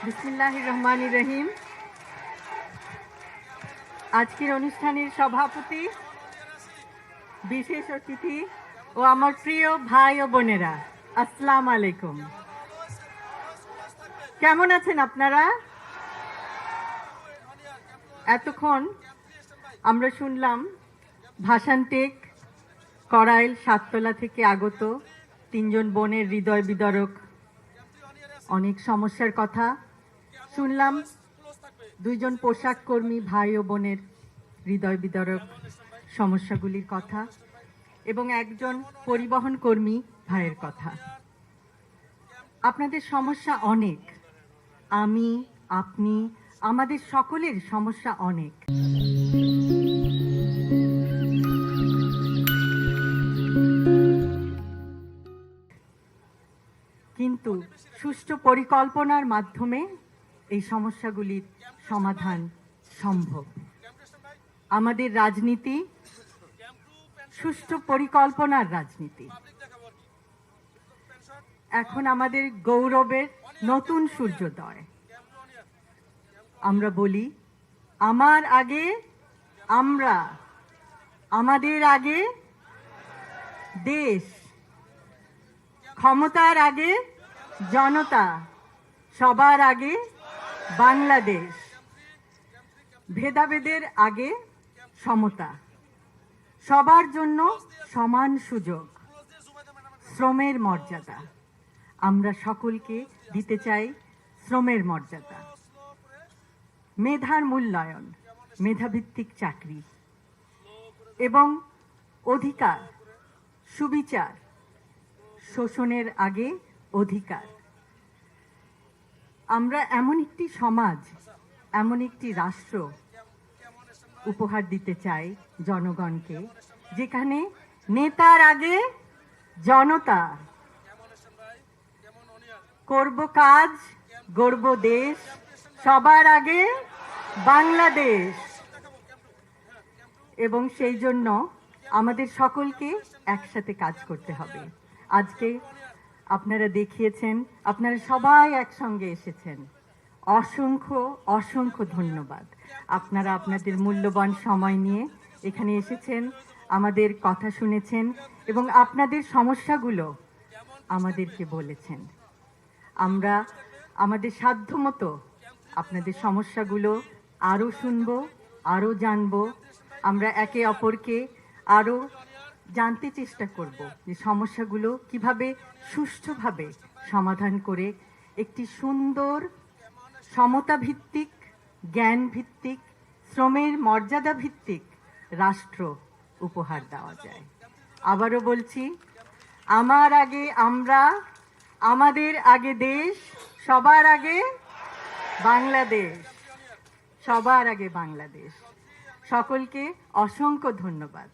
বিসমিল্লাহির রহমানির রহিম। আজকের অনুষ্ঠানের সভাপতি, বিশেষ অতিথি ও আমার প্রিয় ভাই ও বোনেরা, আসসালামু আলাইকুম। কেমন আছেন আপনারা? এতক্ষণ আমরা শুনলাম ভাষান্টেক করাইল সাততলা থেকে আগত তিনজন বোনের হৃদয় বিদারক অনেক সমস্যার কথা শুনলাম। দুইজন পোশাক কর্মী ভাই ও বোনের হৃদয় বিদারক সমস্যাগুলির কথা এবং একজন পরিবহন কর্মী ভাইয়ের কথা। আপনাদের সমস্যা অনেক, আমি, আপনি, আমাদের সকলের সমস্যা অনেক। কিন্তু সুষ্ঠু পরিকল্পনার মাধ্যমে এই সমস্যাগুলির সমাধান সম্ভব। আমাদের রাজনীতি সুষ্ঠু পরিকল্পনার রাজনীতি। এখন আমাদের গৌরবের নতুন সূর্যোদয়। আমরা বলি, আমার আগে আমরা, আমাদের আগে দেশ, ক্ষমতার আগে জনতা, সবার আগে বাংলাদেশ, ভেদাভেদের আগে সমতা, সবার জন্য সমান সুযোগ, শ্রমের মর্যাদা। আমরা সকলকে দিতে চাই শ্রমের মর্যাদা, মেধার মূল্যায়ন, মেধাভিত্তিক চাকরি এবং অধিকার, সুবিচার, শোষণের আগে অধিকার। আমরা এমন একটি সমাজ, এমন একটি রাষ্ট্র উপহার দিতে চাই জনগণকে, যেখানে নেতার আগে জনতা, করব কাজ, গড়ব দেশ, সবার আগে বাংলাদেশ। এবং সেই জন্য আমাদের সকলকে একসাথে কাজ করতে হবে। আজকে আপনারা দেখিয়েছেন, আপনারা সবাই একসঙ্গে এসেছেন। অসংখ্য অসংখ্য ধন্যবাদ। আপনারা আপনাদের মূল্যবান সময় নিয়ে এখানে এসেছেন, আমাদের কথা শুনেছেন এবং আপনাদের সমস্যাগুলো আমাদেরকে বলেছেন। আমরা আমাদের সাধ্যমতো আপনাদের সমস্যাগুলো আরও শুনব, আরও জানব। আমরা একে অপরকে আরও জানতে চেষ্টা করব যে সমস্যাগুলো কিভাবে সুষ্ঠুভাবে সমাধান করে একটি সুন্দর সমতা ভিত্তিক, জ্ঞান ভিত্তিক, শ্রমের মর্যাদা ভিত্তিক রাষ্ট্র উপহার দেওয়া যায়। আবারও বলছি, আমার আগে আমরা, আমাদের আগে দেশ, সবার আগে বাংলাদেশ, সবার আগে বাংলাদেশ। সকলকে অসংখ্য ধন্যবাদ।